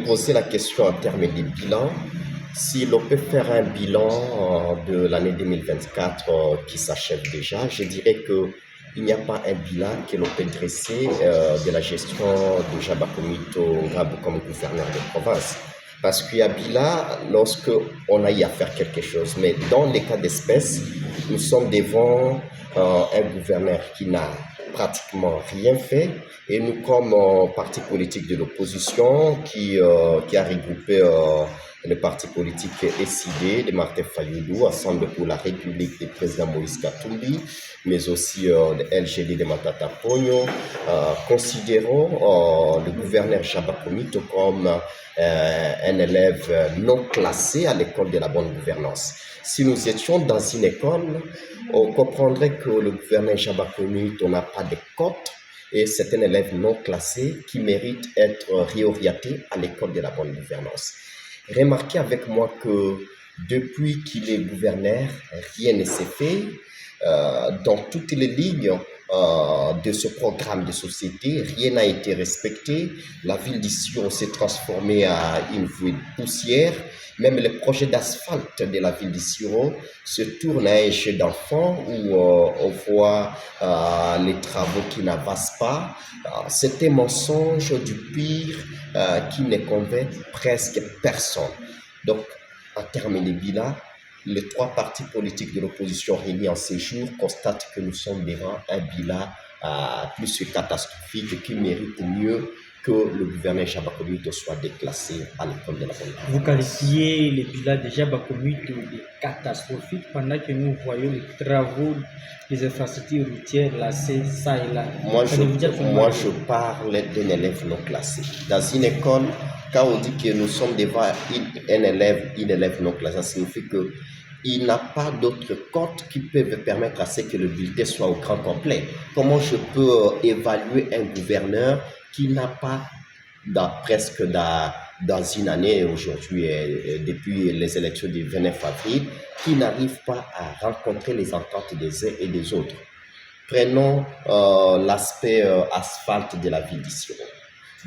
posez la question en termes de bilan. Si l'on peut faire un bilan de l'année 2024 qui s'achève déjà, je dirais qu'il n'y a pas un bilan que l'on peut dresser de la gestion de Jaba Komito comme gouverneur de province. Parce qu'il y a bilan lorsque on a eu à faire quelque chose. Mais dans les cas d'espèce, nous sommes devant un gouverneur qui n'a pratiquement rien fait. Et nous, comme parti politique de l'opposition qui a regroupé le parti politique SID de Martin Fayoulou, Ensemble pour la République du président Moïse Katumbi, mais aussi le LGD de Matata Pogno, considérons le gouverneur Jaba Komito comme un élève non classé à l'école de la bonne gouvernance. Si nous étions dans une école, on comprendrait que le gouverneur Jaba Komito n'a pas de cote et c'est un élève non classé qui mérite d'être réorienté à l'école de la bonne gouvernance. Remarquez avec moi que depuis qu'il est gouverneur, rien ne s'est fait. Dans toutes les lignes de ce programme de société, rien n'a été respecté. La ville d'Issiro s'est transformée en une ville poussière. Même les projets d'asphalte de la ville d'Issiro se tournent à un jeu d'enfants où on voit les travaux qui n'avancent pas. C'est un mensonge du pire qui ne convainc presque personne. Donc, en termes de bilan, les trois partis politiques de l'opposition réunis en séjour constatent que nous sommes devant un bilan plus que catastrophique qui mérite mieux que le gouverneur Jaba Komito soit déclassé à l'école de la bonne gouvernance. Vous qualifiez le bilan de Jaba Komito de catastrophique pendant que nous voyons les travaux des infrastructures routières lassées ça et là. Moi, je parle d'un élève non classé. Dans une école, quand on dit que nous sommes devant un élève non classé, ça signifie qu'il n'a pas d'autres cotes qui peuvent permettre à ce que le bulletin soit au grand complet. Comment je peux évaluer un gouverneur qui n'a pas, dans une année aujourd'hui, depuis les élections du 29 avril, qui n'arrive pas à rencontrer les ententes des uns et des autres. Prenons l'aspect asphalte de la ville d'Issiro.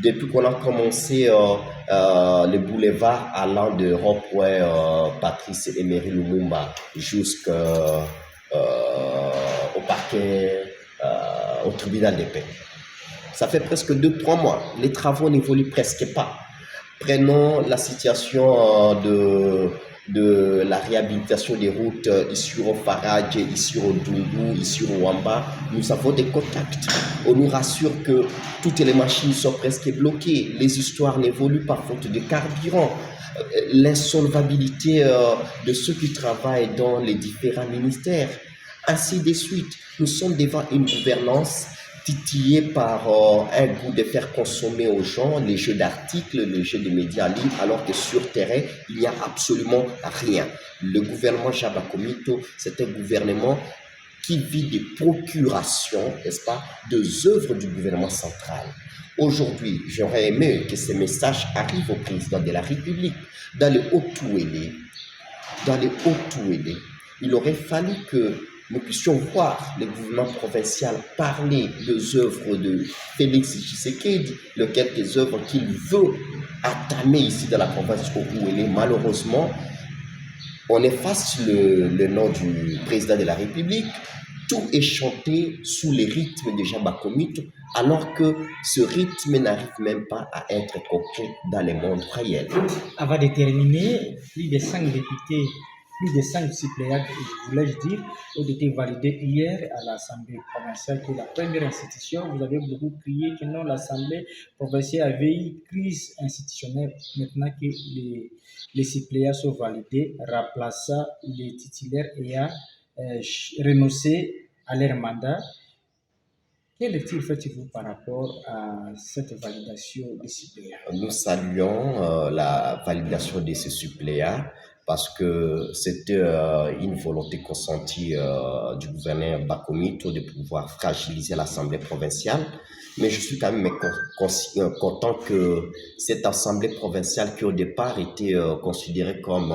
Depuis qu'on a commencé le boulevard allant de rond-point Patrice Emery Lumumba jusqu'au parquet, au tribunal de paix. Ça fait presque 2-3 mois. Les travaux n'évoluent presque pas. Prenons la situation de la réhabilitation des routes Issiro Faradje, Issiro Dungu, Issiro Wamba. Nous avons des contacts. On nous rassure que toutes les machines sont presque bloquées. Les histoires n'évoluent pas faute de carburant. L'insolvabilité de ceux qui travaillent dans les différents ministères. Ainsi de suite. Nous sommes devant une gouvernance titillé par un goût de faire consommer aux gens les jeux d'articles, les jeux de médias en ligne, alors que sur terrain, il n'y a absolument rien. Le gouvernement Jaba Komito, c'est un gouvernement qui vit des procurations, n'est-ce pas, des œuvres du gouvernement central. Aujourd'hui, j'aurais aimé que ces messages arrivent au président de la République, dans les Haut-Touélé. Il aurait fallu que nous puissions voir le gouvernement provincial parler des œuvres de Félix Tshisekedi, les quelques œuvres qu'il veut entamer ici dans la province où il est. Malheureusement, on efface le nom du président de la République. Tout est chanté sous les rythmes de Jaba Komito, alors que ce rythme n'arrive même pas à être concret dans le monde réel. Avant de terminer, plus de 5 députés, plus de 5 suppléants, voulais-je dire, ont été validés hier à l'Assemblée provinciale, qui est la première institution. Vous avez beaucoup crié que non, l'Assemblée provinciale avait une crise institutionnelle. Maintenant que les suppléants sont validés, remplaçant les titulaires ayant renoncé à leur mandat. Quelle lecture faites-vous par rapport à cette validation des suppléants? Nous saluons la validation de ces suppléants parce que c'était une volonté consentie du gouverneur Bakomito de pouvoir fragiliser l'Assemblée provinciale. Mais je suis quand même content que cette Assemblée provinciale qui au départ était considérée comme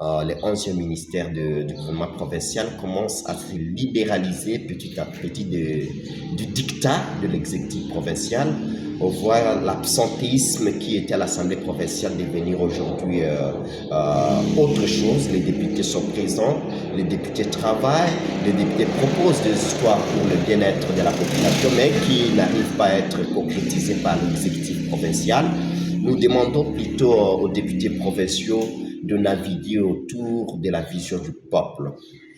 les 11e ministères du gouvernement provincial commence à se libéraliser petit à petit du dictat de l'exécutif provincial On voit l'absentéisme qui était à l'Assemblée provinciale devenir aujourd'hui autre chose. Les députés sont présents, les députés travaillent, les députés proposent des histoires pour le bien-être de la population, mais qui n'arrivent pas à être concrétisées par l'exécutif provincial. Nous demandons plutôt aux députés provinciaux de naviguer autour de la vision du peuple.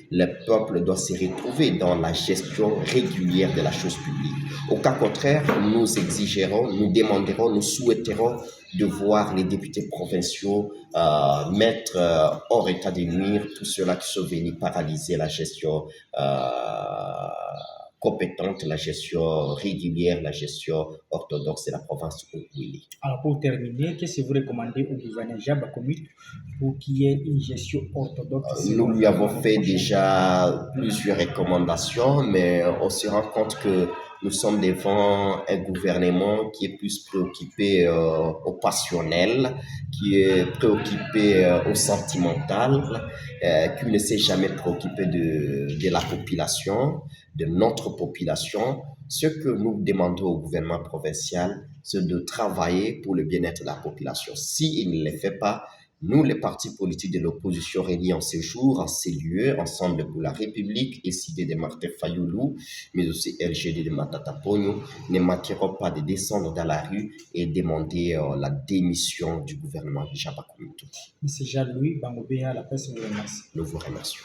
Le peuple doit se retrouver dans la gestion régulière de la chose publique. Au cas contraire, nous exigerons, nous demanderons, nous souhaiterons de voir les députés provinciaux mettre hors état de nuire tous ceux-là qui sont venus paralyser la gestion compétente, la gestion régulière, la gestion orthodoxe de la province où il est. Alors, pour terminer, qu'est-ce que vous recommandez au gouverneur Jaba Commute pour qu'il y ait une gestion orthodoxe? Nous lui avons fait déjà plusieurs recommandations, mais on se rend compte que nous sommes devant un gouvernement qui est plus préoccupé au passionnel, qui est préoccupé au sentimental, qui ne s'est jamais préoccupé de la population, de notre population. Ce que nous demandons au gouvernement provincial, c'est de travailler pour le bien-être de la population. S'il ne le fait pas, nous, les partis politiques de l'opposition réunis en ces jours, en ces lieux, Ensemble pour la République, SID de Martin Fayoulou, mais aussi LGD de Matata Pogno, ne manquerons pas de descendre dans la rue et demander la démission du gouvernement de Jaba Kountou. M. Jean-Louis Bangobéa, la presse vous remercie. Nous vous remercions.